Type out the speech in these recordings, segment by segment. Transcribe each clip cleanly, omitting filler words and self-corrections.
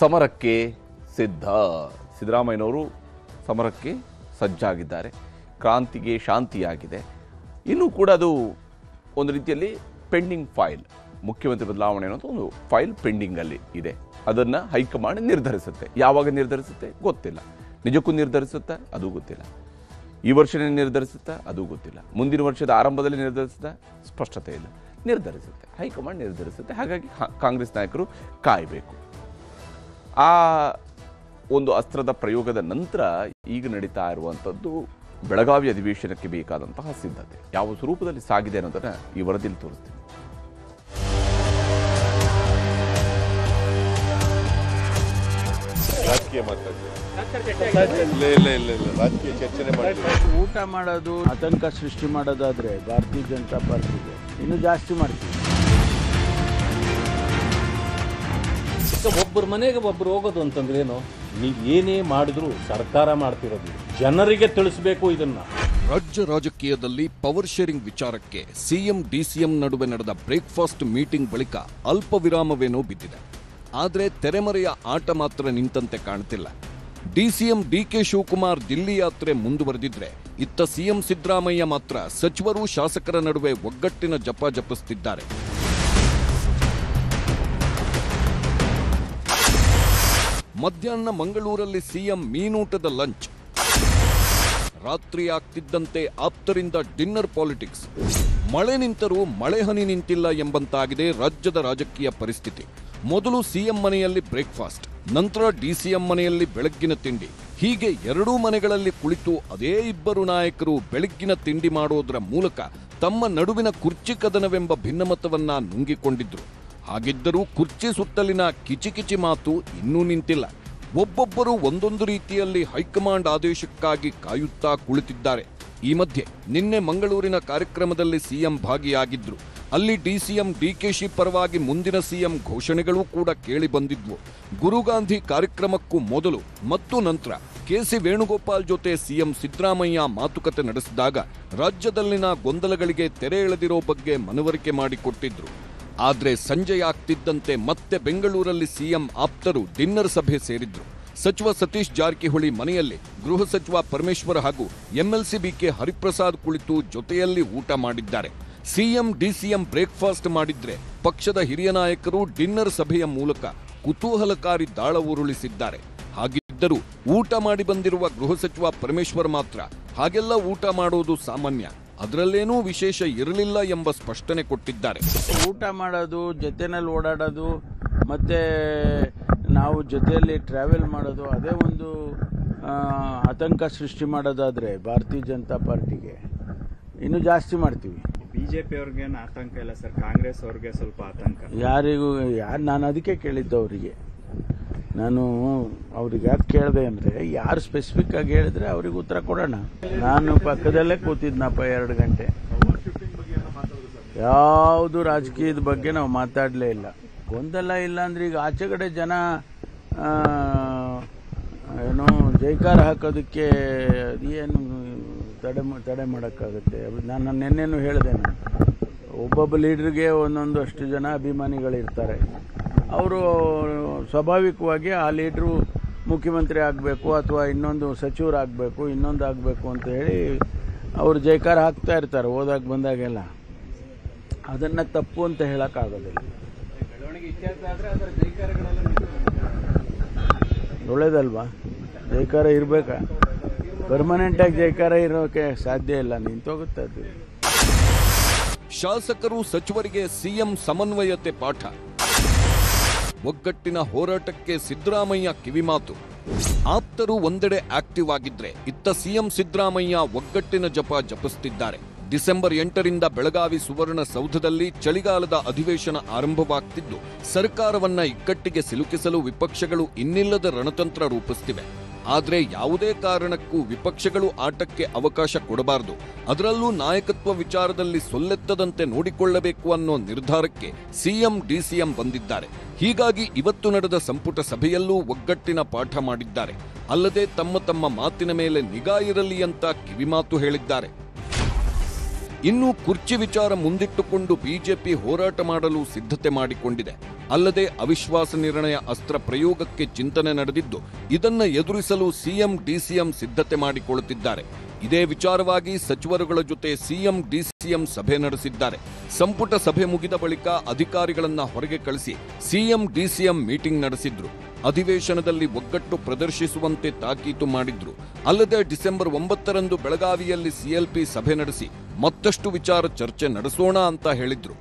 ಸಮರಕ್ಕೆ ಸಿದ್ಧ. ಸಿದ್ದರಾಮಯ್ಯನವರು ಸಮರಕ್ಕೆ ಸಜ್ಜಾಗಿದ್ದಾರೆ. ಕ್ರಾಂತಿಗೆ ಶಾಂತಿಯಾಗಿದೆ. ಇನ್ನೂ ಕೂಡ ಅದು ಒಂದು ರೀತಿಯಲ್ಲಿ ಪೆಂಡಿಂಗ್ ಫೈಲ್. ಮುಖ್ಯಮಂತ್ರಿ ಬದಲಾವಣೆ ಅನ್ನೋದು ಒಂದು ಫೈಲ್ ಪೆಂಡಿಂಗಲ್ಲಿ ಇದೆ. ಅದನ್ನು ಹೈಕಮಾಂಡ್ ನಿರ್ಧರಿಸುತ್ತೆ. ಯಾವಾಗ ನಿರ್ಧರಿಸುತ್ತೆ ಗೊತ್ತಿಲ್ಲ. ನಿಜಕ್ಕೂ ನಿರ್ಧರಿಸುತ್ತಾ ಅದು ಗೊತ್ತಿಲ್ಲ. ಈ ವರ್ಷನೇ ನಿರ್ಧರಿಸುತ್ತಾ ಅದು ಗೊತ್ತಿಲ್ಲ. ಮುಂದಿನ ವರ್ಷದ ಆರಂಭದಲ್ಲಿ ನಿರ್ಧರಿಸುತ್ತಾ ಸ್ಪಷ್ಟತೆ ಇಲ್ಲ. ನಿರ್ಧರಿಸುತ್ತೆ, ಹೈಕಮಾಂಡ್ ನಿರ್ಧರಿಸುತ್ತೆ. ಹಾಗಾಗಿ ಕಾಂಗ್ರೆಸ್ ನಾಯಕರು ಕಾಯಬೇಕು. ಆ ಒಂದು ಅಸ್ತ್ರದ ಪ್ರಯೋಗದ ನಂತರ ಈಗ ನಡೀತಾ ಇರುವಂಥದ್ದು ಬೆಳಗಾವಿ ಅಧಿವೇಶನಕ್ಕೆ ಬೇಕಾದಂತಹ ಸಿದ್ಧತೆ ಯಾವ ಸ್ವರೂಪದಲ್ಲಿ ಸಾಗಿದೆ ಅನ್ನೋದನ್ನು ಈ ವರದಿಯಲ್ಲಿ ತೋರಿಸ್ತೀವಿ. ರಾಜಕೀಯ ರಾಜಕೀಯ ಚರ್ಚೆ ಊಟ ಮಾಡೋದು ಆತಂಕ ಸೃಷ್ಟಿ ಮಾಡೋದಾದ್ರೆ ಭಾರತೀಯ ಜನತಾ ಪಾರ್ಟಿಗೆ ಇನ್ನೂ ಜಾಸ್ತಿ ಮಾಡ್ತೀವಿ. ಒಬ್ಬರ ಮನೆಗೆ ಒಬ್ಬರು ಹೋಗೋದು ಅಂತಂದ್ರೆ ಏನು? ನೀವು ಏನೇ ಮಾಡಿದ್ರು ಸರ್ಕಾರ ಮಾಡ್ತಿರೋದು ಜನರಿಗೆ ತಿಳಿಸಬೇಕು ಇದನ್ನ. ರಾಜ್ಯ ರಾಜಕೀಯದಲ್ಲಿ ಪವರ್ ಶೇರಿಂಗ್ ವಿಚಾರಕ್ಕೆ ಸಿಎಂ ಡಿಸಿಎಂ ನಡುವೆ ನಡೆದ ಬ್ರೇಕ್ಫಾಸ್ಟ್ ಮೀಟಿಂಗ್ ಬಳಿಕ ಅಲ್ಪ ವಿರಾಮವೇನೋ ಬಿದ್ದಿದೆ. ಆದರೆ ತೆರೆಮರೆಯ ಆಟ ಮಾತ್ರ ನಿಂತಂತೆ ಕಾಣ್ತಿಲ್ಲ. ಡಿಸಿಎಂ ಡಿಕೆ ಶಿವಕುಮಾರ್ ದಿಲ್ಲಿ ಯಾತ್ರೆ ಮುಂದುವರೆದಿದ್ರೆ, ಇತ್ತ ಸಿಎಂ ಸಿದ್ದರಾಮಯ್ಯ ಮಾತ್ರ ಸಚಿವರು ಶಾಸಕರ ನಡುವೆ ಒಗ್ಗಟ್ಟಿನ ಜಪ ಜಪಿಸುತ್ತಿದ್ದಾರೆ. ಮಧ್ಯಾಹ್ನ ಮಂಗಳೂರಲ್ಲಿ ಸಿಎಂ ಮೀನೂಟದ ಲಂಚ್. ರಾತ್ರಿ ಆಗ್ತಿದ್ದಂತೆ ಆಪ್ತರಿಂದ ಡಿನ್ನರ್ ಪಾಲಿಟಿಕ್ಸ್. ಮಳೆ ನಿಂತರೂ ಮಳೆ ಹನಿ ನಿಂತಿಲ್ಲ ಎಂಬಂತಾಗಿದೆ ರಾಜ್ಯದ ರಾಜಕೀಯ ಪರಿಸ್ಥಿತಿ. ಮೊದಲು ಸಿಎಂ ಮನೆಯಲ್ಲಿ ಬ್ರೇಕ್ಫಾಸ್ಟ್, ನಂತರ ಡಿಸಿಎಂ ಮನೆಯಲ್ಲಿ ಬೆಳಗ್ಗಿನ ತಿಂಡಿ. ಹೀಗೆ ಎರಡೂ ಮನೆಗಳಲ್ಲಿ ಕುಳಿತು ಅದೇ ಇಬ್ಬರು ನಾಯಕರು ಬೆಳಗ್ಗಿನ ತಿಂಡಿ ಮಾಡೋದರ ಮೂಲಕ ತಮ್ಮ ನಡುವಿನ ಕುರ್ಚಿ ಕದನವೆಂಬ ಭಿನ್ನಮತವನ್ನ ನುಂಗಿಕೊಂಡಿದ್ರು. ಹಾಗಿದ್ದರೂ ಕುರ್ಚಿ ಸುತ್ತಲಿನ ಕಿಚಿಕಿಚಿ ಮಾತು ಇನ್ನೂ ನಿಂತಿಲ್ಲ. ಒಬ್ಬೊಬ್ಬರು ಒಂದೊಂದು ರೀತಿಯಲ್ಲಿ ಹೈಕಮಾಂಡ್ ಆದೇಶಕ್ಕಾಗಿ ಕಾಯುತ್ತಾ ಕುಳಿತಿದ್ದಾರೆ. ಈ ಮಧ್ಯೆ ನಿನ್ನೆ ಮಂಗಳೂರಿನ ಕಾರ್ಯಕ್ರಮದಲ್ಲಿ ಸಿಎಂ ಭಾಗಿಯಾಗಿದ್ರು. ಅಲ್ಲಿ ಡಿಸಿಎಂ ಡಿಕೆಶಿ ಪರವಾಗಿ ಮುಂದಿನ ಸಿಎಂ ಘೋಷಣೆಗಳೂ ಕೂಡ ಕೇಳಿ ಬಂದಿದ್ವು. ಗುರುಗಾಂಧಿ ಕಾರ್ಯಕ್ರಮಕ್ಕೂ ಮೊದಲು ಮತ್ತು ನಂತರ ಕೆಸಿ ವೇಣುಗೋಪಾಲ್ ಜೊತೆ ಸಿಎಂ ಸಿದ್ದರಾಮಯ್ಯ ಮಾತುಕತೆ ನಡೆಸಿದಾಗ ರಾಜ್ಯದಲ್ಲಿನ ಗೊಂದಲಗಳಿಗೆ ತೆರೆ ಎಳೆದಿರೋ ಬಗ್ಗೆ ಮನವರಿಕೆ ಮಾಡಿಕೊಟ್ಟಿದ್ರು. ಆದರೆ ಸಂಜೆಯಾಗ್ತಿದ್ದಂತೆ ಮತ್ತೆ ಬೆಂಗಳೂರಲ್ಲಿ ಸಿಎಂ ಆಪ್ತರು ಡಿನ್ನರ್ ಸಭೆ ಸೇರಿದ್ರು. ಸಚಿವ ಸತೀಶ್ ಜಾರಕಿಹೊಳಿ ಮನೆಯಲ್ಲಿ ಗೃಹ ಸಚಿವ ಪರಮೇಶ್ವರ್ ಹಾಗೂ ಎಂಎಲ್ಸಿ ಬಿಕೆ ಹರಿಪ್ರಸಾದ್ ಕುಳಿತು ಜೊತೆಯಲ್ಲಿ ಊಟ ಮಾಡಿದ್ದಾರೆ. ಸಿಎಂ ಡಿಸಿಎಂ ಬ್ರೇಕ್ಫಾಸ್ಟ್ ಮಾಡಿದ್ರೆ, ಪಕ್ಷದ ಹಿರಿಯ ನಾಯಕರು ಡಿನ್ನರ್ ಸಭೆಯ ಮೂಲಕ ಕುತೂಹಲಕಾರಿ ದಾಳ ಉರುಳಿಸಿದ್ದಾರೆ. ಹಾಗಿದ್ದರೂ ಊಟ ಮಾಡಿ ಬಂದಿರುವ ಗೃಹ ಸಚಿವ ಪರಮೇಶ್ವರ್ ಮಾತ್ರ ಹಾಗೆಲ್ಲ ಊಟ ಮಾಡೋದು ಸಾಮಾನ್ಯ, ಅದರಲ್ಲೇನೂ ವಿಶೇಷ ಇರಲಿಲ್ಲ ಎಂಬ ಸ್ಪಷ್ಟನೆ ಕೊಟ್ಟಿದ್ದಾರೆ. ಊಟ ಮಾಡೋದು, ಜೊತೆನಲ್ಲಿ ಓಡಾಡೋದು, ಮತ್ತೆ ನಾವು ಜೊತೆಯಲ್ಲಿ ಟ್ರಾವೆಲ್ ಮಾಡೋದು ಅದೇ ಒಂದು ಆತಂಕ ಸೃಷ್ಟಿ ಮಾಡೋದಾದ್ರೆ ಭಾರತೀಯ ಜನತಾ ಪಾರ್ಟಿಗೆ ಇನ್ನೂ ಜಾಸ್ತಿ ಮಾಡ್ತೀವಿ. ಬಿಜೆಪಿ ಅವ್ರಿಗೇನು ಆತಂಕ ಇಲ್ಲ ಸರ್, ಕಾಂಗ್ರೆಸ್ ಅವ್ರಿಗೆ ಸ್ವಲ್ಪ ಆತಂಕ. ನಾನು ಅದಕ್ಕೆ ಕೇಳಿದ್ದು ಅವರಿಗೆ. ನಾನು ಅವ್ರಿಗೆ ಯಾಕೆ ಕೇಳಿದೆ ಅಂದರೆ, ಯಾರು ಸ್ಪೆಸಿಫಿಕ್ ಆಗಿ ಹೇಳಿದ್ರೆ ಅವ್ರಿಗೆ ಉತ್ತರ ಕೊಡೋಣ. ನಾನು ಪಕ್ಕದಲ್ಲೇ ಕೂತಿದ್ನಪ್ಪ 2 ಗಂಟೆ. ಯಾವುದು ರಾಜಕೀಯದ ಬಗ್ಗೆ ನಾವು ಮಾತಾಡಲೇ ಇಲ್ಲ. ಗೊಂದಲ ಇಲ್ಲ ಅಂದ್ರೆ ಈಗ ಆಚೆಗಡೆ ಜನ ಏನೋ ಜೈಕಾರ ಹಾಕೋದಕ್ಕೆ ಏನು ತಡೆ ಮಾಡೋಕ್ಕಾಗುತ್ತೆ? ನಾನು ನಿನ್ನೆನೂ ಹೇಳಿದೆ. ನಾನು ಒಬ್ಬೊಬ್ಬ ಲೀಡ್ರಿಗೆ ಒಂದೊಂದು ಅಷ್ಟು ಜನ ಅಭಿಮಾನಿಗಳಿರ್ತಾರೆ. ಅವರು ಸ್ವಾಭಾವಿಕವಾಗಿ ಆ ಲೀಡ್ರು ಮುಖ್ಯಮಂತ್ರಿ ಆಗಬೇಕು ಅಥವಾ ಇನ್ನೊಂದು ಸಚಿವರಾಗಬೇಕು, ಇನ್ನೊಂದು ಆಗಬೇಕು ಅಂತ ಹೇಳಿ ಅವರು ಜೈಕಾರ ಹಾಕ್ತಾ ಇರ್ತಾರೆ ಹೋದಾಗ ಬಂದಾಗೆಲ್ಲ. ಅದನ್ನು ತಪ್ಪು ಅಂತ ಹೇಳೋಕ್ಕಾಗೋದಿಲ್ಲ. ಒಳ್ಳೇದಲ್ವಾ? ಜೈಕಾರ ಇರಬೇಕಾ? ಪರ್ಮನೆಂಟಾಗಿ ಜೈಕಾರ ಇರೋಕೆ ಸಾಧ್ಯ ಇಲ್ಲ, ನಿಂತೋಗುತ್ತೆ ಅದು. ಶಾಸಕರು ಸಚಿವರಿಗೆ ಸಿಎಂ ಸಮನ್ವಯತೆ ಪಾಠ. ಒಗ್ಗಟ್ಟಿನ ಹೋರಾಟಕ್ಕೆ ಸಿದ್ದರಾಮಯ್ಯ ಕಿವಿಮಾತು. ಆಪ್ತರು ಒಂದೆಡೆ ಆಕ್ಟಿವ್ ಆಗಿದ್ರೆ, ಇತ್ತ ಸಿಎಂ ಸಿದ್ದರಾಮಯ್ಯ ಒಗ್ಗಟ್ಟಿನ ಜಪ ಜಪಿಸುತ್ತಿದ್ದಾರೆ. ಡಿಸೆಂಬರ್ 8ರಿಂದ ಬೆಳಗಾವಿ ಸುವರ್ಣ ಸೌಧದಲ್ಲಿ ಚಳಿಗಾಲದ ಅಧಿವೇಶನ ಆರಂಭವಾಗ್ತಿದ್ದು, ಸರ್ಕಾರವನ್ನ ಇಕ್ಕಟ್ಟಿಗೆ ಸಿಲುಕಿಸಲು ವಿಪಕ್ಷಗಳು ಇನ್ನಿಲ್ಲದ ರಣತಂತ್ರ ರೂಪಿಸುತ್ತಿವೆ. ಆದರೆ ಯಾವುದೇ ಕಾರಣಕ್ಕೂ ವಿಪಕ್ಷಗಳು ಆಟಕ್ಕೆ ಅವಕಾಶ ಕೊಡಬಾರದು. ಅದರಲ್ಲೂ ನಾಯಕತ್ವ ವಿಚಾರದಲ್ಲಿ ಸೊಲ್ಲೆತ್ತದಂತೆ ನೋಡಿಕೊಳ್ಳಬೇಕು ಅನ್ನೋ ನಿರ್ಧಾರಕ್ಕೆ ಸಿಎಂ ಡಿಸಿಎಂ ಬಂದಿದ್ದಾರೆ. ಹೀಗಾಗಿ ಇವತ್ತು ನಡೆದ ಸಂಪುಟ ಸಭೆಯಲ್ಲೂ ಒಗ್ಗಟ್ಟಿನ ಪಾಠ ಮಾಡಿದ್ದಾರೆ. ಅಲ್ಲದೆ ತಮ್ಮ ತಮ್ಮ ಮಾತಿನ ಮೇಲೆ ನಿಗಾ ಇರಲಿ ಅಂತ ಕಿವಿಮಾತು ಹೇಳಿದ್ದಾರೆ. ಇನ್ನು ಕುರ್ಚಿ ವಿಚಾರ ಮುಂದಿಟ್ಟುಕೊಂಡು ಬಿಜೆಪಿ ಹೋರಾಟ ಮಾಡಲು ಸಿದ್ಧತೆ ಮಾಡಿಕೊಂಡಿದೆ. ಅಲ್ಲದೆ ಅವಿಶ್ವಾಸ ನಿರ್ಣಯ ಅಸ್ತ್ರ ಪ್ರಯೋಗಕ್ಕೆ ಚಿಂತನೆ ನಡೆದಿದ್ದು ಇದನ್ನ ಎದುರಿಸಲು ಸಿಎಂ ಡಿಸಿಎಂ ಸಿದ್ಧತೆ ಮಾಡಿಕೊಳ್ಳುತ್ತಿದ್ದಾರೆ. ಇದೇ ವಿಚಾರವಾಗಿ ಸಚಿವರುಗಳ ಜೊತೆ ಸಿಎಂ ಡಿಸಿಎಂ ಸಭೆ ನಡೆಸಿದ್ದಾರೆ. ಸಂಪುಟ ಸಭೆ ಮುಗಿದ ಬಳಿಕ ಅಧಿಕಾರಿಗಳನ್ನ ಹೊರಗೆ ಕಳಿಸಿ ಸಿಎಂ ಡಿಸಿಎಂ ಮೀಟಿಂಗ್ ನಡೆಸಿದ್ರು. ಅಧಿವೇಶನದಲ್ಲಿ ಒಗ್ಗಟ್ಟು ಪ್ರದರ್ಶಿಸುವಂತೆ ತಾಕೀತು ಮಾಡಿದ್ರು. ಅಲ್ಲದೆ ಡಿಸೆಂಬರ್ 9ರಂದು ಬೆಳಗಾವಿಯಲ್ಲಿ ಸಿಎಲ್ಪಿ ಸಭೆ ನಡೆಸಿ ಮತ್ತಷ್ಟು ವಿಚಾರ ಚರ್ಚೆ ನಡೆಸೋಣ ಅಂತ ಹೇಳಿದ್ರು.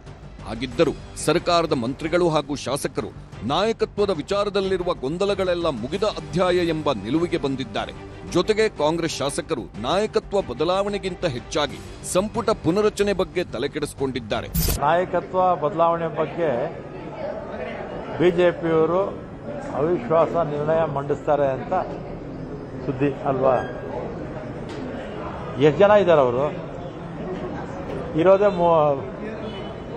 ಹಾಗಿದ್ದರೂ ಸರ್ಕಾರದ ಮಂತ್ರಿಗಳು ಹಾಗೂ ಶಾಸಕರು ನಾಯಕತ್ವದ ವಿಚಾರದಲ್ಲಿರುವ ಗೊಂದಲಗಳೆಲ್ಲ ಮುಗಿದ ಅಧ್ಯಾಯ ಎಂಬ ನಿಲುವಿಗೆ ಬಂದಿದ್ದಾರೆ. ಜೊತೆಗೆ ಕಾಂಗ್ರೆಸ್ ಶಾಸಕರು ನಾಯಕತ್ವ ಬದಲಾವಣೆಗಿಂತ ಹೆಚ್ಚಾಗಿ ಸಂಪುಟ ಪುನರಚನೆ ಬಗ್ಗೆ ತಲೆಕೆಡಿಸಿಕೊಂಡಿದ್ದಾರೆ. ನಾಯಕತ್ವ ಬದಲಾವಣೆ ಬಗ್ಗೆ ಬಿಜೆಪಿಯವರು ಅವಿಶ್ವಾಸ ನಿರ್ಣಯ ಮಂಡಿಸ್ತಾರೆ ಅಂತ ಸುದ್ದಿ ಅಲ್ವಾ? ಎಷ್ಟು ಜನ ಇದ್ದಾರೆ? ಅವರು ಇರೋದೇ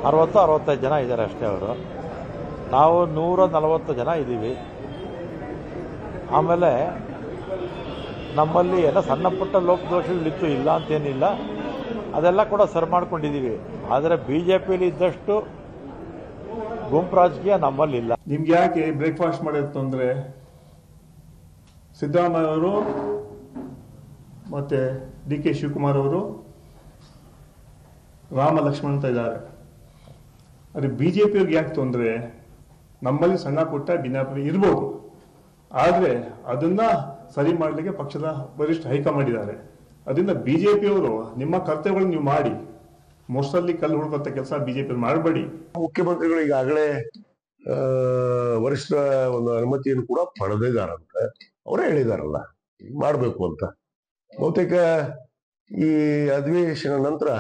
60-65 ಜನ ಇದ್ದಾರೆ ಅಷ್ಟೇ. ಅವರು ನಾವು 140 ಜನ ಇದ್ದೀವಿ. ಆಮೇಲೆ ನಮ್ಮಲ್ಲಿ ಎಲ್ಲ ಸಣ್ಣ ಪುಟ್ಟ ಲೋಪದೋಷಗಳಿತ್ತು, ಇಲ್ಲ ಅಂತೇನಿಲ್ಲ, ಅದೆಲ್ಲ ಕೂಡ ಸರಿ ಮಾಡ್ಕೊಂಡಿದ್ದೀವಿ. ಆದರೆ ಬಿಜೆಪಿಯಲ್ಲಿ ಇದ್ದಷ್ಟು ಗುಂಪು ರಾಜಕೀಯ ನಮ್ಮಲ್ಲಿಲ್ಲ. ನಿಮ್ಗೆ ಯಾಕೆ ಬ್ರೇಕ್ಫಾಸ್ಟ್ ಮಾಡಿತ್ತು ಅಂದರೆ ಸಿದ್ದರಾಮಯ್ಯ ಅವರು ಮತ್ತೆ ಡಿ ಕೆ ಶಿವಕುಮಾರ್ ಅವರು ರಾಮ ಲಕ್ಷ್ಮಣ್ ಅಂತ ಇದ್ದಾರೆ. ಆದರೆ ಬಿಜೆಪಿಯವ್ರಿಗೆ ಯಾಕೆ ತೊಂದರೆ? ನಮ್ಮಲ್ಲಿ ಸಣ್ಣ ಪುಟ್ಟ ಭಿನ್ನಾಭಿಪ್ರಾಯ ಇರ್ಬೋದು, ಆದರೆ ಅದನ್ನ ಸರಿ ಮಾಡಲಿಕ್ಕೆ ಪಕ್ಷದ ವರಿಷ್ಠ ಹೈಕಮಾಂಡ್ ಇದ್ದಾರೆ. ಅದರಿಂದ ಬಿಜೆಪಿಯವರು ನಿಮ್ಮ ಕರ್ತವ್ಯಗಳನ್ನು ನೀವು ಮಾಡಿ, ಮೋಸ್ಟಲ್ಲಿ ಕಲ್ಲು ಹುಡುಕಂತ ಕೆಲಸ ಬಿಜೆಪಿ ಮಾಡಬೇಡಿ. ಮುಖ್ಯಮಂತ್ರಿಗಳು ಈಗಾಗಲೇ ವರಿಷ್ಠ ಒಂದು ಅನುಮತಿಯನ್ನು ಕೂಡ ಪಡೆದಿದ್ದಾರಂತೆ. ಅವರೇ ಹೇಳಿದಾರಲ್ಲ ಮಾಡಬೇಕು ಅಂತ. ಬಹುತೇಕ ಈ ಅಧಿವೇಶನ ನಂತರ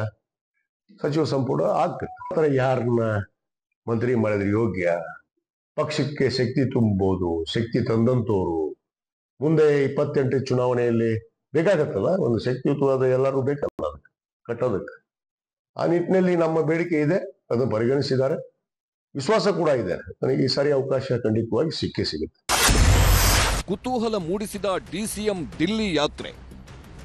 ಸಚಿವ ಸಂಪುಟ ಆಗ್ತದೆ. ಯಾರನ್ನ ಮಂತ್ರಿ ಮಾಡಿದ್ರೆ ಯೋಗ್ಯ, ಪಕ್ಷಕ್ಕೆ ಶಕ್ತಿ ತುಂಬಬಹುದು, ಶಕ್ತಿ ತಂದಂತವರು ಮುಂದೆ 28 ಚುನಾವಣೆಯಲ್ಲಿ ಬೇಕಾಗತ್ತಲ್ಲ, ಒಂದು ಶಕ್ತಿಯುತವಾದ ಎಲ್ಲರೂ ಬೇಕಲ್ಲ ಅದಕ್ಕೆ ಕಟ್ಟೋದಕ್ಕೆ. ಆ ನಿಟ್ಟಿನಲ್ಲಿ ನಮ್ಮ ಬೇಡಿಕೆ ಇದೆ, ಅದನ್ನು ಪರಿಗಣಿಸಿದ್ದಾರೆ. ವಿಶ್ವಾಸ ಕೂಡ ಇದೆ, ನನಗೆ ಈ ಸಾರಿ ಅವಕಾಶ ಖಂಡಿತವಾಗಿ ಸಿಕ್ಕೇ ಸಿಗುತ್ತೆ. ಕುತೂಹಲ ಮೂಡಿಸಿದ ಡಿಸಿಎಂ ದಿಲ್ಲಿ ಯಾತ್ರೆ.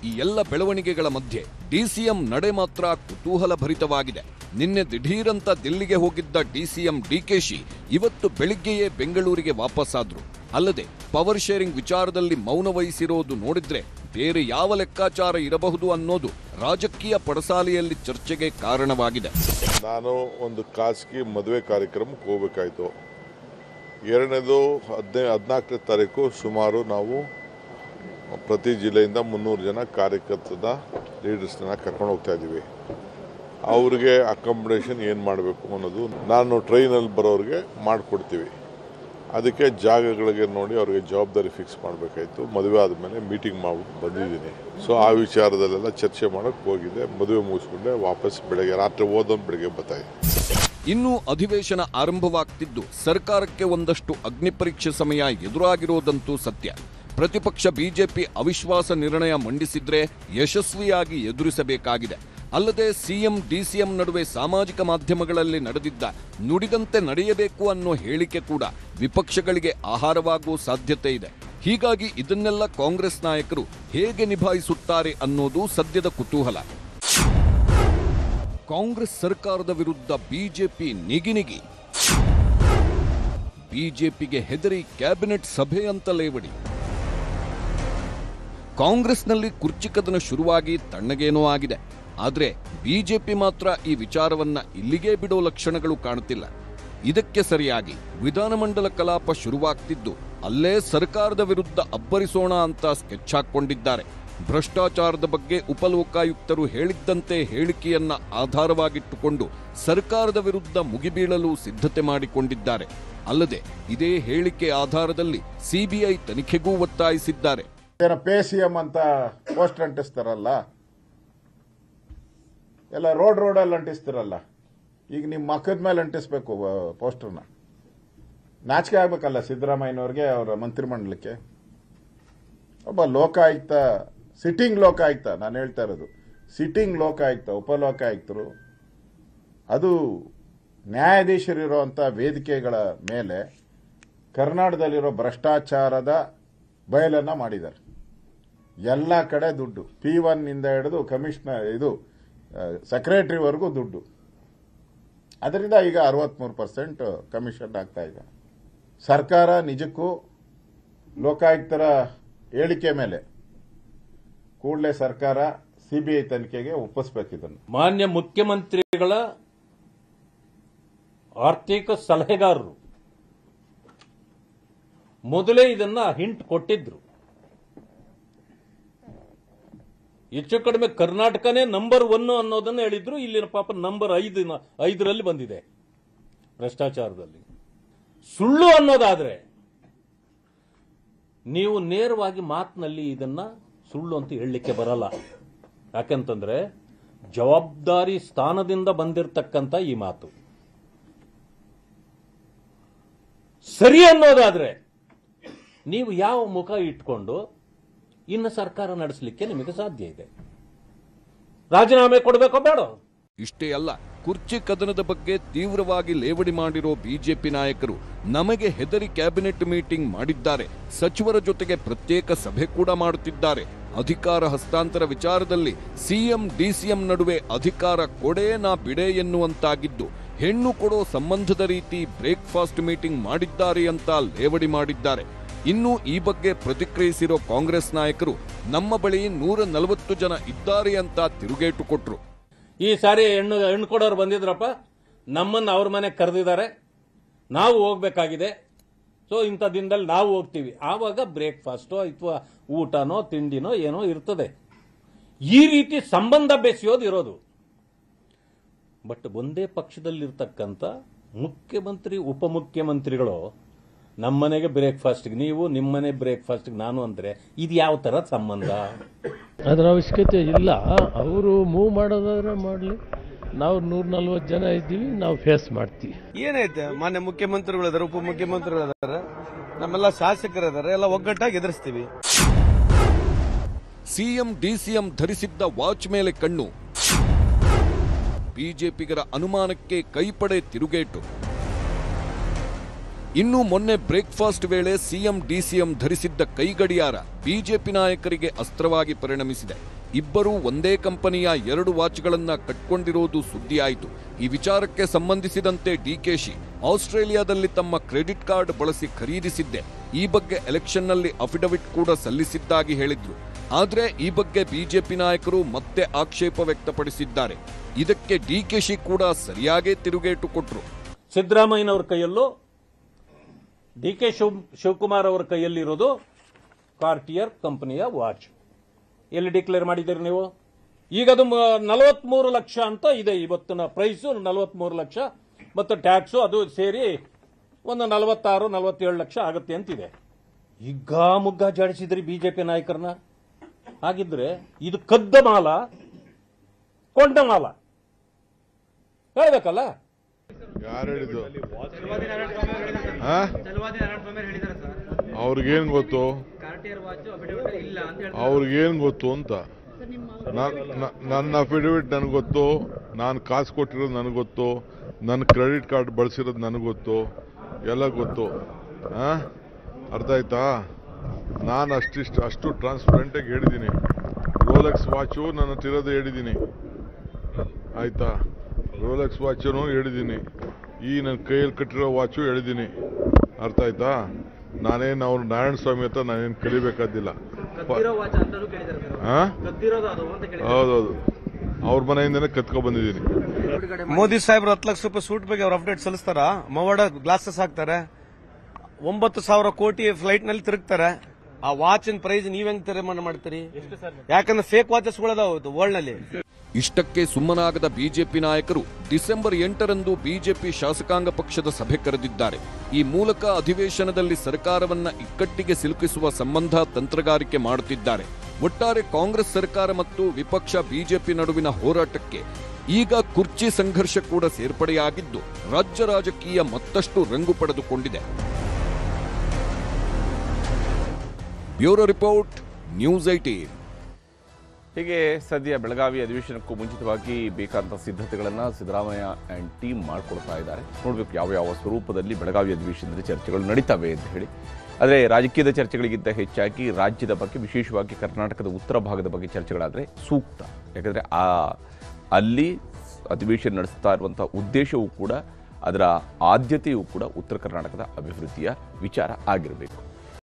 ಈ ಎಲ್ಲ ಬೆಳವಣಿಗೆಗಳ ಮಧ್ಯೆ ಡಿಸಿಎಂ ನಡೆ ಮಾತ್ರ ಕುತೂಹಲ ಭರಿತವಾಗಿದೆ. ನಿನ್ನೆ ದಿಢೀರಂತ ದಿಲ್ಲಿಗೆ ಹೋಗಿದ್ದ ಡಿಸಿಎಂ ಡಿಕೆಶಿ ಇವತ್ತು ಬೆಳಿಗ್ಗೆಯೇ ಬೆಂಗಳೂರಿಗೆ ವಾಪಸ್ಸಾದ್ರು. ಅಲ್ಲದೆ ಪವರ್ ಶೇರಿಂಗ್ ವಿಚಾರದಲ್ಲಿ ಮೌನ ವಹಿಸಿರೋದು ನೋಡಿದ್ರೆ ಬೇರೆ ಯಾವ ಲೆಕ್ಕಾಚಾರ ಇರಬಹುದು ಅನ್ನೋದು ರಾಜಕೀಯ ಪಡಸಾಲೆಯಲ್ಲಿ ಚರ್ಚೆಗೆ ಕಾರಣವಾಗಿದೆ. ನಾನು ಒಂದು ಖಾಸಗಿ ಮದುವೆ ಕಾರ್ಯಕ್ರಮಕ್ಕೆ ಹೋಗಬೇಕಾಯಿತು. ಎರಡನೇದು 14ನೇ ತಾರೀಕು ಸುಮಾರು ನಾವು ಪ್ರತಿ ಜಿಲ್ಲೆಯಿಂದ 300 ಜನ ಕಾರ್ಯಕರ್ತದ ಲೀಡರ್ಸ್ನ ಕರ್ಕೊಂಡು ಹೋಗ್ತಾ ಇದ್ದೀವಿ. ಅವ್ರಿಗೆ ಅಕಾಮಿಡೇಷನ್ ಏನು ಮಾಡಬೇಕು ಅನ್ನೋದು ನಾನು ಟ್ರೈನಲ್ಲಿ ಬರೋರಿಗೆ ಮಾಡಿಕೊಡ್ತೀವಿ. ಅದಕ್ಕೆ ಜಾಗಗಳಿಗೆ ನೋಡಿ ಅವ್ರಿಗೆ ಜವಾಬ್ದಾರಿ ಫಿಕ್ಸ್ ಮಾಡಬೇಕಾಯಿತು. ಮದುವೆ ಆದಮೇಲೆ ಮೀಟಿಂಗ್ ಮಾಡ್ಬಿಟ್ಟು ಬಂದಿದ್ದೀನಿ. ಸೊ ಆ ವಿಚಾರದಲ್ಲೆಲ್ಲ ಚರ್ಚೆ ಮಾಡೋಕ್ಕೆ ಹೋಗಿದ್ದೆ. ಮದುವೆ ಮುಗಿಸ್ಕೊಂಡೆ ವಾಪಸ್ ಬೆಳಗ್ಗೆ ರಾತ್ರಿ ಓದೋದು ಬೆಳಗ್ಗೆ ಬರ್ತಾಯಿದ್ದೆ. ಇನ್ನೂ ಅಧಿವೇಶನ ಆರಂಭವಾಗ್ತಿದ್ದು ಸರ್ಕಾರಕ್ಕೆ ಒಂದಷ್ಟು ಅಗ್ನಿಪರೀಕ್ಷೆ ಸಮಯ ಎದುರಾಗಿರೋದಂತೂ ಸತ್ಯ. ಪ್ರತಿಪಕ್ಷ ಬಿಜೆಪಿ ಅವಿಶ್ವಾಸ ನಿರ್ಣಯ ಮಂಡಿಸಿದ್ರೆ ಯಶಸ್ವಿಯಾಗಿ ಎದುರಿಸಬೇಕಾಗಿದೆ. ಅಲ್ಲದೆ ಸಿಎಂ ಡಿಸಿಎಂ ನಡುವೆ ಸಾಮಾಜಿಕ ಮಾಧ್ಯಮಗಳಲ್ಲಿ ನಡೆದಿದ್ದ ನುಡಿದಂತೆ ನಡೆಯಬೇಕು ಅನ್ನೋ ಹೇಳಿಕೆ ಕೂಡ ವಿಪಕ್ಷಗಳಿಗೆ ಆಹಾರವಾಗುವ ಸಾಧ್ಯತೆ ಇದೆ. ಹೀಗಾಗಿ ಇದನ್ನೆಲ್ಲ ಕಾಂಗ್ರೆಸ್ ನಾಯಕರು ಹೇಗೆ ನಿಭಾಯಿಸುತ್ತಾರೆ ಅನ್ನೋದು ಸದ್ಯದ ಕುತೂಹಲ. ಕಾಂಗ್ರೆಸ್ ಸರ್ಕಾರದ ವಿರುದ್ಧ ಬಿಜೆಪಿ ನಿಗಿನಿಗಿ. ಬಿಜೆಪಿಗೆ ಹೆದರಿ ಕ್ಯಾಬಿನೆಟ್ ಸಭೆ ಅಂತ ಲೇವಡಿ. ಕಾಂಗ್ರೆಸ್ನಲ್ಲಿ ಕುರ್ಚಿ ಕದನ ಶುರುವಾಗಿ ತಣ್ಣಗೇನೋ ಆಗಿದೆ. ಆದರೆ ಬಿಜೆಪಿ ಮಾತ್ರ ಈ ವಿಚಾರವನ್ನ ಇಲ್ಲಿಗೇ ಬಿಡೋ ಲಕ್ಷಣಗಳು ಕಾಣುತ್ತಿಲ್ಲ. ಇದಕ್ಕೆ ಸರಿಯಾಗಿ ವಿಧಾನಮಂಡಲ ಕಲಾಪ ಶುರುವಾಗ್ತಿದ್ದು ಅಲ್ಲೇ ಸರ್ಕಾರದ ವಿರುದ್ಧ ಅಬ್ಬರಿಸೋಣ ಅಂತ ಸ್ಕೆಚ್ ಹಾಕೊಂಡಿದ್ದಾರೆ. ಭ್ರಷ್ಟಾಚಾರದ ಬಗ್ಗೆ ಉಪಲೋಕಾಯುಕ್ತರು ಹೇಳಿದ್ದಂತೆ ಹೇಳಿಕೆಯನ್ನ ಆಧಾರವಾಗಿಟ್ಟುಕೊಂಡು ಸರ್ಕಾರದ ವಿರುದ್ಧ ಮುಗಿಬೀಳಲು ಸಿದ್ಧತೆ ಮಾಡಿಕೊಂಡಿದ್ದಾರೆ. ಅಲ್ಲದೆ ಇದೇ ಹೇಳಿಕೆ ಆಧಾರದಲ್ಲಿ ಸಿಬಿಐ ತನಿಖೆಗೂ ಒತ್ತಾಯಿಸಿದ್ದಾರೆ. ಪೇಸಿಎಂ ಅಂತ ಪೋಸ್ಟರ್ ಅಂಟಿಸ್ತಾರಲ್ಲ, ಎಲ್ಲ ರೋಡಲ್ಲಿ ಅಂಟಿಸ್ತಾರಲ್ಲ, ಈಗ ನಿಮ್ಮ ಮಕ್ಕದ ಮೇಲೆ ಅಂಟಿಸ್ಬೇಕು ಪೋಸ್ಟರ್ನ. ನಾಚಿಕೆ ಆಗ್ಬೇಕಲ್ಲ ಸಿದ್ದರಾಮಯ್ಯನವ್ರಿಗೆ, ಅವರ ಮಂತ್ರಿಮಂಡಲಕ್ಕೆ. ಒಬ್ಬ ಲೋಕಾಯುಕ್ತ, ಸಿಟ್ಟಿಂಗ್ ಲೋಕಾಯುಕ್ತ, ನಾನು ಹೇಳ್ತಾ ಇರೋದು ಸಿಟ್ಟಿಂಗ್ ಲೋಕಾಯುಕ್ತ, ಉಪಲೋಕಾಯುಕ್ತರು, ಅದು ನ್ಯಾಯಾಧೀಶರಿರುವಂಥ ವೇದಿಕೆಗಳ ಮೇಲೆ ಕರ್ನಾಟಕದಲ್ಲಿರೋ ಭ್ರಷ್ಟಾಚಾರದ ಬಯಲನ್ನು ಮಾಡಿದ್ದಾರೆ. ಎಲ್ಲ ಕಡೆ ದುಡ್ಡು, P1 ಇಂದ ಹಿಡಿದು ಕಮಿಷನರ್, ಇದು ಸೆಕ್ರೆಟರಿವರೆಗೂ ದುಡ್ಡು. ಅದರಿಂದ ಈಗ 63% ಕಮಿಷನ್ ಆಗ್ತಾ ಇದೆ. ಸರ್ಕಾರ ನಿಜಕ್ಕೂ ಲೋಕಾಯುಕ್ತರ ಹೇಳಿಕೆ ಮೇಲೆ ಕೂಡಲೇ ಸರ್ಕಾರ ಸಿಬಿಐ ತನಿಖೆಗೆ ಒಪ್ಪಿಸಬೇಕಿದ್ದನ್ನು. ಮಾನ್ಯ ಮುಖ್ಯಮಂತ್ರಿಗಳ ಆರ್ಥಿಕ ಸಲಹೆಗಾರರು ಮೊದಲೇ ಇದನ್ನ ಹಿಂಟ್ ಕೊಟ್ಟಿದ್ರು. ಹೆಚ್ಚು ಕಡಿಮೆ ಕರ್ನಾಟಕನೇ ನಂಬರ್ 1 ಅನ್ನೋದನ್ನ ಹೇಳಿದ್ರು. ಇಲ್ಲಿನ ಪಾಪ ನಂಬರ್ 5ರಲ್ಲಿ ಬಂದಿದೆ ಭ್ರಷ್ಟಾಚಾರದಲ್ಲಿ. ಸುಳ್ಳು ಅನ್ನೋದಾದ್ರೆ ನೀವು ನೇರವಾಗಿ ಮಾತಿನಲ್ಲಿ ಇದನ್ನ ಸುಳ್ಳು ಅಂತ ಹೇಳಲಿಕ್ಕೆ ಬರಲ್ಲ. ಯಾಕೆಂತಂದ್ರೆ ಜವಾಬ್ದಾರಿ ಸ್ಥಾನದಿಂದ ಬಂದಿರತಕ್ಕಂತ ಈ ಮಾತು. ಸರಿ ಅನ್ನೋದಾದ್ರೆ ನೀವು ಯಾವ ಮುಖ ಇಟ್ಕೊಂಡು ಇನ್ನು ಸರ್ಕಾರ ನಡೆಸಲಿಕ್ಕೆ ನಿಮಗೆ ಸಾಧ್ಯ ಇದೆ? ರಾಜೀನಾಮೆ ಕೊಡಬೇಕೋ ಬೇಡ? ಇಷ್ಟೇ ಅಲ್ಲ, ಕುರ್ಚಿ ಕದನದ ಬಗ್ಗೆ ತೀವ್ರವಾಗಿ ಲೇವಡಿ ಮಾಡಿರೋ ಬಿಜೆಪಿ ನಾಯಕರು ನಮಗೆ ಹೆದರಿ ಕ್ಯಾಬಿನೆಟ್ ಮೀಟಿಂಗ್ ಮಾಡಿದ್ದಾರೆ, ಸಚಿವರ ಜೊತೆಗೆ ಪ್ರತ್ಯೇಕ ಸಭೆ ಕೂಡ ಮಾಡುತ್ತಿದ್ದಾರೆ. ಅಧಿಕಾರ ಹಸ್ತಾಂತರ ವಿಚಾರದಲ್ಲಿ ಸಿಎಂ ಡಿಸಿಎಂ ನಡುವೆ ಅಧಿಕಾರ ಕೊಡೆ ನಾ ಬಿಡೆ ಎನ್ನುವಂತಾಗಿದ್ದು, ಹೆಣ್ಣು ಕೊಡೋ ಸಂಬಂಧದ ರೀತಿ ಬ್ರೇಕ್ಫಾಸ್ಟ್ ಮೀಟಿಂಗ್ ಮಾಡಿದ್ದಾರೆ ಅಂತ ಲೇವಡಿ ಮಾಡಿದ್ದಾರೆ. ಇನ್ನು ಈ ಬಗ್ಗೆ ಪ್ರತಿಕ್ರಿಯಿಸಿರೋ ಕಾಂಗ್ರೆಸ್ ನಾಯಕರು ನಮ್ಮ ಬಳಿ 140 ಜನ ಇದ್ದಾರೆ ಅಂತ ತಿರುಗೇಟು ಕೊಟ್ರು. ಈ ಸಾರಿ ಹೆಣ್ಣು ಕೊಡೋರು ಬಂದಿದ್ರಪ್ಪ, ನಮ್ಮನ್ನು ಅವ್ರ ಮನೆಗೆ ಕರೆದಿದ್ದಾರೆ, ನಾವು ಹೋಗ್ಬೇಕಾಗಿದೆ, ಸೊ ಇಂಥ ದಿನದಲ್ಲಿ ನಾವು ಹೋಗ್ತೀವಿ. ಆವಾಗ ಬ್ರೇಕ್ಫಾಸ್ಟೋ ಅಥವಾ ಊಟನೋ ತಿಂಡಿನೋ ಏನೋ ಇರ್ತದೆ. ಈ ರೀತಿ ಸಂಬಂಧ ಬೆಸೆಯೋದು ಇರೋದು. ಬಟ್ ಒಂದೇ ಪಕ್ಷದಲ್ಲಿರ್ತಕ್ಕಂಥ ಮುಖ್ಯಮಂತ್ರಿ ಉಪಮುಖ್ಯಮಂತ್ರಿಗಳು ನಮ್ಮನೆಗೆ ಬ್ರೇಕ್ಫಾಸ್ಟ್ಗೆ ನೀವು, ನಿಮ್ಮನೆ ಬ್ರೇಕ್ಫಾಸ್ಟ್ಗೆ ನಾನು ಅಂದ್ರೆ ಇದು ಯಾವ ತರ ಸಂಬಂಧ? ಅದರ ಅವಶ್ಯಕತೆ ಇಲ್ಲ. ಅವರು ಮೂವ್ ಮಾಡೋದಾದ್ರೆ ಮಾಡಲಿ. ನಾವು 140 ಜನ ಇದ್ದೀವಿ, ನಾವು ಫೇಸ್ ಮಾಡ್ತೀವಿ. ಏನೈತೆ, ಮಾನ್ಯ ಮುಖ್ಯಮಂತ್ರಿಗಳಿದ್ದಾರೆ, ಉಪಮುಖ್ಯಮಂತ್ರಿಗಳಿದ್ದಾರೆ, ನಮ್ಮೆಲ್ಲ ಶಾಸಕರಿದ್ದಾರೆ, ಎಲ್ಲ ಒಗ್ಗಟ್ಟಾಗಿ ಎದುರಿಸ್ತೀವಿ. ಸಿಎಂ ಡಿಸಿಎಂ ಧರಿಸಿದ್ದ ವಾಚ್ ಮೇಲೆ ಕಣ್ಣು, ಬಿಜೆಪಿಗರ ಅನುಮಾನಕ್ಕೆ ಕೈಪಡೆ ತಿರುಗೇಟು. ಇನ್ನು ಮೊನ್ನೆ ಬ್ರೇಕ್ಫಾಸ್ಟ್ ವೇಳೆ ಸಿಎಂ ಡಿಸಿಎಂ ಧರಿಸಿದ್ದ ಕೈಗಡಿಯಾರ ಬಿಜೆಪಿ ನಾಯಕರಿಗೆ ಅಸ್ತ್ರವಾಗಿ ಪರಿಣಮಿಸಿದೆ. ಇಬ್ಬರೂ ಒಂದೇ ಕಂಪನಿಯ 2 ವಾಚ್ಗಳನ್ನ ಕಟ್ಕೊಂಡಿರೋದು ಸುದ್ದಿಯಾಯಿತು. ಈ ವಿಚಾರಕ್ಕೆ ಸಂಬಂಧಿಸಿದಂತೆ ಡಿಕೆಶಿ ಆಸ್ಟ್ರೇಲಿಯಾದಲ್ಲಿ ತಮ್ಮ ಕ್ರೆಡಿಟ್ ಕಾರ್ಡ್ ಬಳಸಿ ಖರೀದಿಸಿದ್ದೆ, ಈ ಬಗ್ಗೆ ಎಲೆಕ್ಷನ್ನಲ್ಲಿ ಅಫಿಡವಿಟ್ ಕೂಡ ಸಲ್ಲಿಸಿದ್ದಾಗಿ ಹೇಳಿದ್ರು. ಆದ್ರೆ ಈ ಬಗ್ಗೆ ಬಿಜೆಪಿ ನಾಯಕರು ಮತ್ತೆ ಆಕ್ಷೇಪ ವ್ಯಕ್ತಪಡಿಸಿದ್ದಾರೆ. ಇದಕ್ಕೆ ಡಿಕೆಶಿ ಕೂಡ ಸರಿಯಾಗೇ ತಿರುಗೇಟು ಕೊಟ್ರು. ಸಿದ್ದರಾಮಯ್ಯನವರ ಕೈಯಲ್ಲೂ ಡಿಕೆ ಶಿವಕುಮಾರ್ ಅವರ ಕೈಯಲ್ಲಿರೋದು ಕಾರ್ಟಿಯರ್ ಕಂಪನಿಯ ವಾಚ್. ಎಲ್ಲಿ ಡಿಕ್ಲೇರ್ ಮಾಡಿದ್ದೀರಿ ನೀವು? ಈಗ ಅದು 43 ಲಕ್ಷ ಅಂತ ಇದೆ. ಇವತ್ತಿನ ಪ್ರೈಸು 43 ಲಕ್ಷ ಮತ್ತು ಟ್ಯಾಕ್ಸು ಅದು ಸೇರಿ ಒಂದು 46-47 ಲಕ್ಷ ಆಗುತ್ತೆ ಅಂತಿದೆ. ಮುಗ್ಗ ಜಾಡಿಸಿದ್ರಿ ಬಿಜೆಪಿ ನಾಯಕರನ್ನ. ಹಾಗಿದ್ರೆ ಇದು ಕದ್ದ ಮಾಲ, ಕೊಂಡ ಮಾಲ ಹೇಳ್ಬೇಕಲ್ಲ? ಯಾರು ಹೇಳಿದ್ದು? ಅವ್ರಿಗೇನ್ ಗೊತ್ತು? ಅವ್ರಿಗೇನ್ ಗೊತ್ತು ಅಂತ? ನನ್ನ ಅಫಿಡವಿಟ್ ನನಗೆ ಗೊತ್ತು, ನಾನು ಕಾಸು ಕೊಟ್ಟಿರೋದು ನನಗೆ ಗೊತ್ತು, ನನ್ನ ಕ್ರೆಡಿಟ್ ಕಾರ್ಡ್ ಬಳಸಿರೋದು ನನಗೆ ಗೊತ್ತು, ಎಲ್ಲ ಗೊತ್ತು. ಅರ್ಥ ಆಯ್ತಾ? ನಾನು ಅಷ್ಟು ಟ್ರಾನ್ಸ್ಪರೆಂಟಾಗಿ ಹೇಳಿದ್ದೀನಿ. ರೋಲೆಕ್ಸ್ ವಾಚು ನನ್ನ ಹತ್ತಿರೋದು ಹೇಳಿದ್ದೀನಿ, ಆಯ್ತಾ? ರೋಲೆಕ್ಸ್ ವಾಚನು ಹೇಳಿದ್ದೀನಿ, ಈ ನನ್ನ ಕೈಯಲ್ಲಿ ಕಟ್ಟಿರೋ ವಾಚು ಹೇಳಿದ್ದೀನಿ. ಅರ್ಥ ಆಯ್ತಾ? ನಾನೇನು ಅವ್ರು ನಾರಾಯಣ ಸ್ವಾಮಿ ಹತ್ರ ನಾನೇನು ಕಲಿಬೇಕಾದಿಲ್ಲ. ಹೌದೌದು, ಅವ್ರ ಮನೆಯಿಂದನೇ ಕತ್ಕೊಂಡ್ ಬಂದಿದ್ದೀನಿ. ಮೋದಿ ಸಾಹೇಬ್ರು 10 ಲಕ್ಷ ರೂಪಾಯಿ ಸೂಟ್ ಬಗ್ಗೆ ಅವ್ರು ಅಪ್ಡೇಟ್ ಸಲ್ಲಿಸ್ತಾರ. ಮವಾಡ ಗ್ಲಾಸಸ್ ಹಾಕ್ತಾರೆ, 9,000 ಕೋಟಿ ಫ್ಲೈಟ್ ನಲ್ಲಿ ತಿರುಗ್ತಾರೆ. ಆ ವಾಚಿನ ಪ್ರೈಸ್ ನೀವ್ ಹೆಂಗ್ ತೀರ್ಮಾನ ಮಾಡ್ತೀರಿ? ಯಾಕಂದ್ರೆ ಫೇಕ್ ವಾಚಸ್ ಗಳದಾವ ವರ್ಲ್ಡ್ ನಲ್ಲಿ. ಇಷ್ಟಕ್ಕೆ ಸುಮ್ಮನಾಗದ ಬಿಜೆಪಿ ನಾಯಕರು ಡಿಸೆಂಬರ್ 8ರಂದು ಬಿಜೆಪಿ ಶಾಸಕಾಂಗ ಪಕ್ಷದ ಸಭೆ ಕರೆದಿದ್ದಾರೆ. ಈ ಮೂಲಕ ಅಧಿವೇಶನದಲ್ಲಿ ಸರ್ಕಾರವನ್ನ ಇಕ್ಕಟ್ಟಿಗೆ ಸಿಲುಕಿಸುವ ಸಂಬಂಧ ತಂತ್ರಗಾರಿಕೆ ಮಾಡುತ್ತಿದ್ದಾರೆ. ಒಟ್ಟಾರೆ ಕಾಂಗ್ರೆಸ್ ಸರ್ಕಾರ ಮತ್ತು ವಿಪಕ್ಷ ಬಿಜೆಪಿ ನಡುವಿನ ಹೋರಾಟಕ್ಕೆ ಈಗ ಕುರ್ಚಿ ಸಂಘರ್ಷ ಕೂಡ ಸೇರ್ಪಡೆಯಾಗಿದ್ದು ರಾಜ್ಯ ರಾಜಕೀಯ ಮತ್ತಷ್ಟು ರಂಗು ಪಡೆದುಕೊಂಡಿದೆ. Bureau report, news 18. ಹೀಗೆ ಸದ್ಯ ಬೆಳಗಾವಿ ಅಧಿವೇಶನಕ್ಕೂ ಮುಂಚಿತವಾಗಿ ಬೇಕಾದಂಥ ಸಿದ್ಧತೆಗಳನ್ನು ಸಿದ್ದರಾಮಯ್ಯ ಆ್ಯಂಡ್ ಟೀಮ್ ಮಾಡಿಕೊಡ್ತಾ ಇದ್ದಾರೆ. ನೋಡಬೇಕು ಯಾವ ಸ್ವರೂಪದಲ್ಲಿ ಬೆಳಗಾವಿ ಅಧಿವೇಶನದಲ್ಲಿ ಚರ್ಚೆಗಳು ನಡೀತವೆ ಅಂತ ಹೇಳಿ. ಆದರೆ ರಾಜಕೀಯದ ಚರ್ಚೆಗಳಿಗಿಂತ ಹೆಚ್ಚಾಗಿ ರಾಜ್ಯದ ಬಗ್ಗೆ, ವಿಶೇಷವಾಗಿ ಕರ್ನಾಟಕದ ಉತ್ತರ ಭಾಗದ ಬಗ್ಗೆ ಚರ್ಚೆಗಳಾದರೆ ಸೂಕ್ತ. ಯಾಕಂದರೆ ಅಲ್ಲಿ ಅಧಿವೇಶನ ನಡೆಸ್ತಾ ಇರುವಂಥ ಉದ್ದೇಶವೂ ಕೂಡ ಅದರ ಆದ್ಯತೆಯೂ ಕೂಡ ಉತ್ತರ ಕರ್ನಾಟಕದ ಅಭಿವೃದ್ಧಿಯ ವಿಚಾರ ಆಗಿರಬೇಕು.